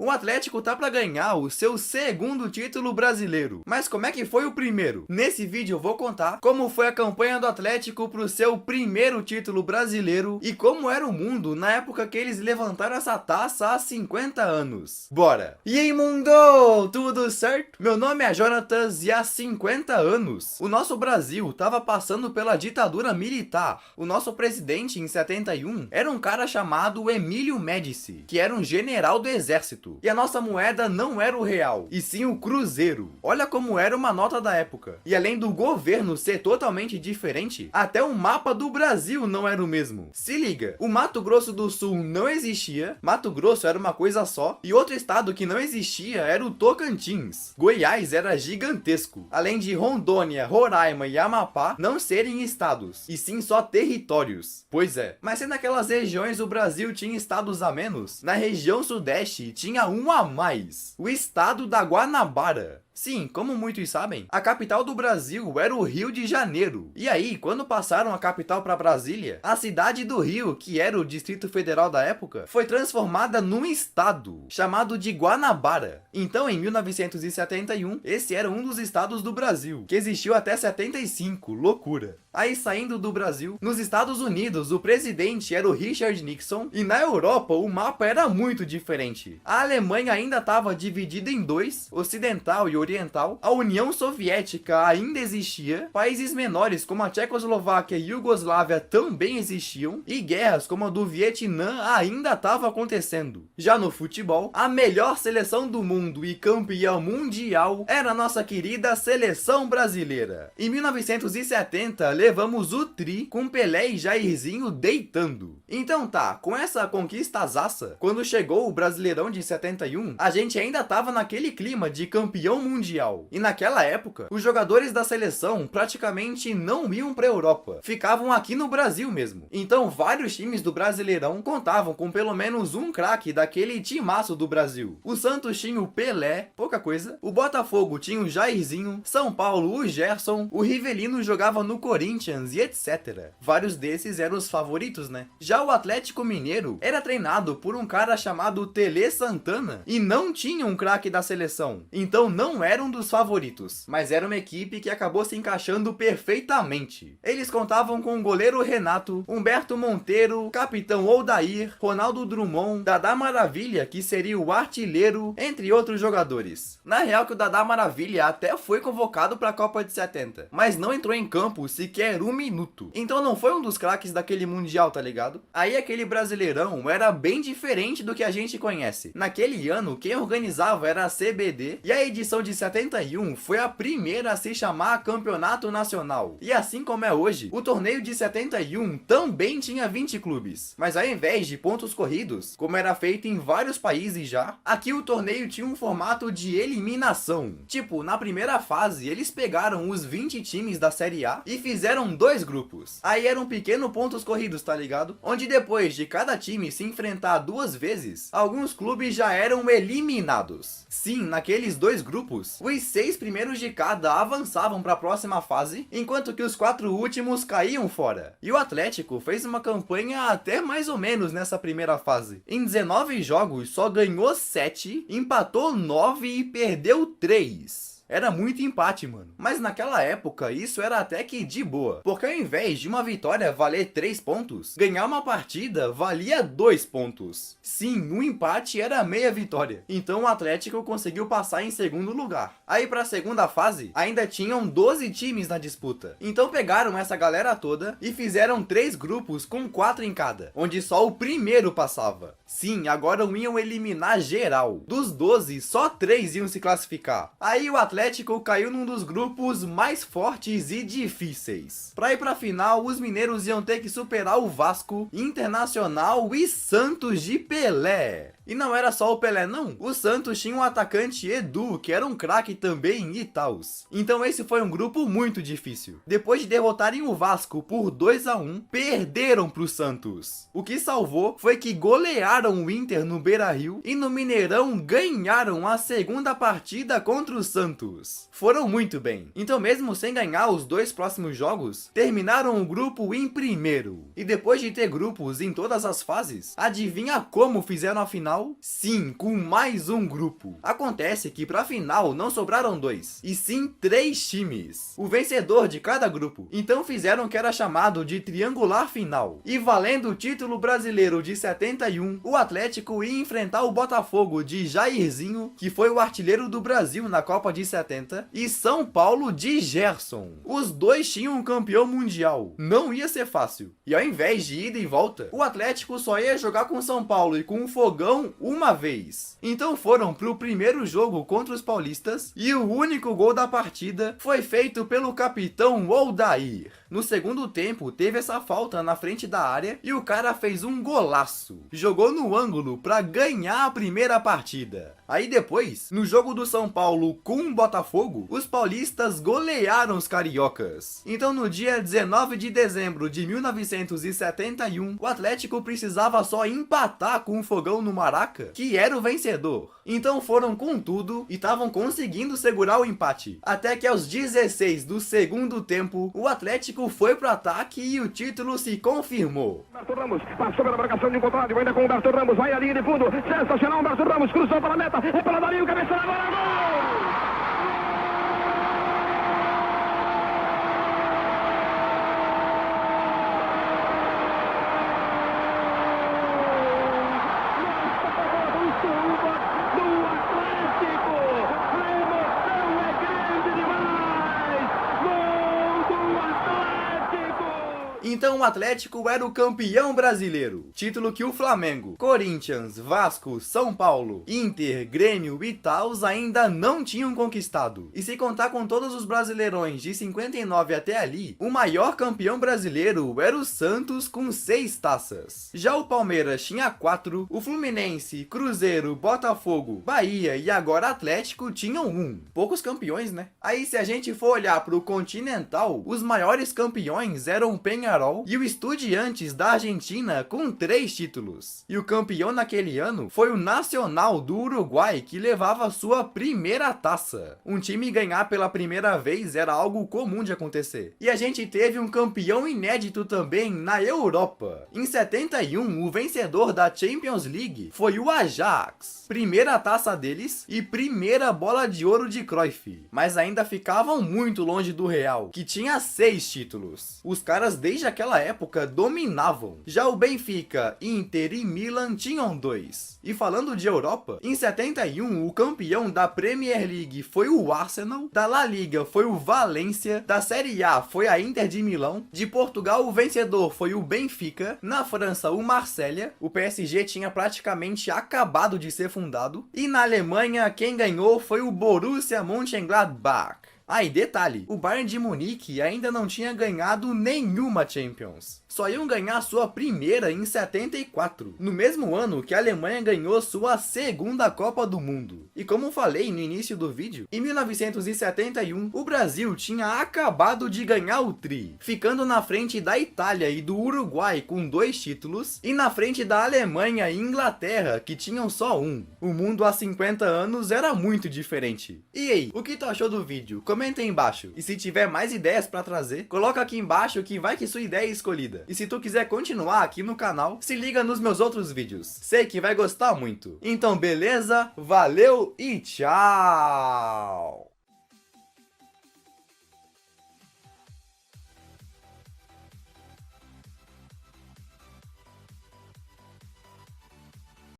O Atlético tá para ganhar o seu segundo título brasileiro. Mas como é que foi o primeiro? Nesse vídeo eu vou contar como foi a campanha do Atlético pro seu primeiro título brasileiro e como era o mundo na época que eles levantaram essa taça há 50 anos. Bora! E aí, mundo! Tudo certo? Meu nome é Jonatas e há 50 anos o nosso Brasil tava passando pela ditadura militar. O nosso presidente em 71 era um cara chamado Emílio Médici, que era um general do exército. E a nossa moeda não era o real, e sim o cruzeiro. Olha como era uma nota da época. E além do governo ser totalmente diferente, até o mapa do Brasil não era o mesmo. Se liga, o Mato Grosso do Sul não existia, Mato Grosso era uma coisa só, e outro estado que não existia era o Tocantins. Goiás era gigantesco, além de Rondônia, Roraima e Amapá não serem estados, e sim só territórios. Pois é, mas se naquelas regiões o Brasil tinha estados a menos, na região sudeste tinha um a mais, o estado da Guanabara. Sim, como muitos sabem, a capital do Brasil era o Rio de Janeiro. E aí, quando passaram a capital para Brasília, a cidade do Rio, que era o Distrito Federal da época, foi transformada num estado, chamado de Guanabara. Então, em 1971, esse era um dos estados do Brasil, que existiu até 75, loucura. Aí, saindo do Brasil, nos Estados Unidos, o presidente era o Richard Nixon, e na Europa, o mapa era muito diferente. A Alemanha ainda estava dividida em dois, ocidental e oriental, a União Soviética ainda existia, países menores como a Tchecoslováquia e Iugoslávia também existiam, e guerras como a do Vietnã ainda estavam acontecendo. Já no futebol, a melhor seleção do mundo e campeã mundial era a nossa querida seleção brasileira. Em 1970, levamos o tri com Pelé e Jairzinho deitando. Então tá, com essa conquista azaça, quando chegou o Brasileirão de 71, a gente ainda tava naquele clima de campeão mundial. E naquela época, os jogadores da seleção praticamente não iam pra Europa, ficavam aqui no Brasil mesmo. Então vários times do Brasileirão contavam com pelo menos um craque daquele timaço do Brasil. O Santos tinha o Pelé, pouca coisa, o Botafogo tinha o Jairzinho, São Paulo o Gerson, o Rivelino jogava no Corinthians e etc. Vários desses eram os favoritos, né? Já o Atlético Mineiro era treinado por um cara chamado Tele Santana e não tinha um craque da seleção. Então não era um dos favoritos, mas era uma equipe que acabou se encaixando perfeitamente. Eles contavam com o goleiro Renato, Humberto Monteiro, capitão Odair, Ronaldo Drummond, Dadá Maravilha, que seria o artilheiro, entre outros jogadores. Na real que o Dadá Maravilha até foi convocado para a Copa de 70, mas não entrou em campo sequer um minuto. Então não foi um dos craques daquele mundial, tá ligado? Aí aquele Brasileirão era bem diferente do que a gente conhece. Naquele ano, quem organizava era a CBD, e a edição de 71 foi a primeira a se chamar Campeonato Nacional. E assim como é hoje, o torneio de 71 também tinha 20 clubes. Mas ao invés de pontos corridos, como era feito em vários países já, aqui o torneio tinha um formato de eliminação. Tipo, na primeira fase, eles pegaram os 20 times da Série A e fizeram dois grupos. Aí eram pequenos pontos corridos, tá ligado? Onde depois de cada time se enfrentar duas vezes, alguns clubes já eram eliminados. Sim, naqueles dois grupos, os 6 primeiros de cada avançavam para a próxima fase, enquanto que os 4 últimos caíam fora. E o Atlético fez uma campanha até mais ou menos nessa primeira fase. Em 19 jogos, só ganhou 7, empatou 9 e perdeu 3. Era muito empate, mano. Mas naquela época, isso era até que de boa. Porque ao invés de uma vitória valer 3 pontos, ganhar uma partida valia 2 pontos. Sim, um empate era meia vitória. Então o Atlético conseguiu passar em segundo lugar. Aí pra segunda fase, ainda tinham 12 times na disputa. Então pegaram essa galera toda e fizeram 3 grupos com 4 em cada, onde só o primeiro passava. Sim, agora iam eliminar geral. Dos 12, só 3 iam se classificar. Aí o Atlético caiu num dos grupos mais fortes e difíceis. Pra ir pra final, os mineiros iam ter que superar o Vasco, Internacional e Santos de Pelé. E não era só o Pelé não, o Santos tinha um atacante Edu, que era um craque também e tals. Então esse foi um grupo muito difícil. Depois de derrotarem o Vasco por 2-1, perderam pro Santos. O que salvou foi que golearam golearam o Inter no Beira-Rio e no Mineirão ganharam a segunda partida contra o Santos. Foram muito bem. Então mesmo sem ganhar os 2 próximos jogos, terminaram o grupo em primeiro. E depois de ter grupos em todas as fases, adivinha como fizeram a final? Sim, com mais um grupo. Acontece que pra final não sobraram 2, e sim 3 times. O vencedor de cada grupo. Então fizeram o que era chamado de triangular final. E valendo o título brasileiro de 71, o Atlético ia enfrentar o Botafogo de Jairzinho, que foi o artilheiro do Brasil na Copa de 70, e São Paulo de Gerson. Os dois tinham um campeão mundial. Não ia ser fácil. E ao invés de ida e volta, o Atlético só ia jogar com São Paulo e com o Fogão uma vez. Então foram pro primeiro jogo contra os paulistas e o único gol da partida foi feito pelo capitão Odair. No segundo tempo, teve essa falta na frente da área e o cara fez um golaço. Jogou no ângulo para ganhar a primeira partida. Aí depois, no jogo do São Paulo com o Botafogo, os paulistas golearam os cariocas. Então no dia 19 de dezembro de 1971, o Atlético precisava só empatar com o Fogão no Maraca, que era o vencedor. Então foram com tudo e estavam conseguindo segurar o empate. Até que aos 16 do segundo tempo, o Atlético foi pro ataque e o título se confirmou. Humberto Ramos passou pela marcação de um contrário, ainda com o Humberto Ramos, vai a linha de fundo, sensacional, Humberto Ramos cruzou para a meta, é pela Darinho, cabeça na bola, gol! Então o Atlético era o campeão brasileiro, título que o Flamengo, Corinthians, Vasco, São Paulo, Inter, Grêmio e Taus ainda não tinham conquistado. E se contar com todos os brasileirões de 59 até ali, o maior campeão brasileiro era o Santos com 6 taças. Já o Palmeiras tinha 4, o Fluminense, Cruzeiro, Botafogo, Bahia e agora Atlético tinham 1. Poucos campeões, né? Aí se a gente for olhar pro Continental, os maiores campeões eram o Peñarol e o Estudiantes da Argentina com 3 títulos. E o campeão naquele ano foi o Nacional do Uruguai, que levava sua primeira taça. Um time ganhar pela primeira vez era algo comum de acontecer. E a gente teve um campeão inédito também na Europa. Em 71, o vencedor da Champions League foi o Ajax. Primeira taça deles e primeira bola de ouro de Cruyff. Mas ainda ficavam muito longe do Real, que tinha 6 títulos. Os caras desde aquela época dominavam. Já o Benfica, Inter e Milan tinham 2. E falando de Europa, em 71 o campeão da Premier League foi o Arsenal, da La Liga foi o Valência, da Série A foi a Inter de Milão, de Portugal o vencedor foi o Benfica, na França o Marselha, o PSG tinha praticamente acabado de ser fundado, e na Alemanha quem ganhou foi o Borussia Mönchengladbach. Ah, e detalhe, o Bayern de Munique ainda não tinha ganhado nenhuma Champions. Só iam ganhar sua primeira em 74, no mesmo ano que a Alemanha ganhou sua segunda Copa do Mundo. E como falei no início do vídeo, em 1971 o Brasil tinha acabado de ganhar o Tri, ficando na frente da Itália e do Uruguai com 2 títulos, e na frente da Alemanha e Inglaterra, que tinham só 1. O mundo há 50 anos era muito diferente. E aí, o que tu achou do vídeo? Comenta aí embaixo. E se tiver mais ideias pra trazer, coloca aqui embaixo que vai que sua ideia é escolhida. E se tu quiser continuar aqui no canal, se liga nos meus outros vídeos. Sei que vai gostar muito. Então beleza? Valeu e tchau!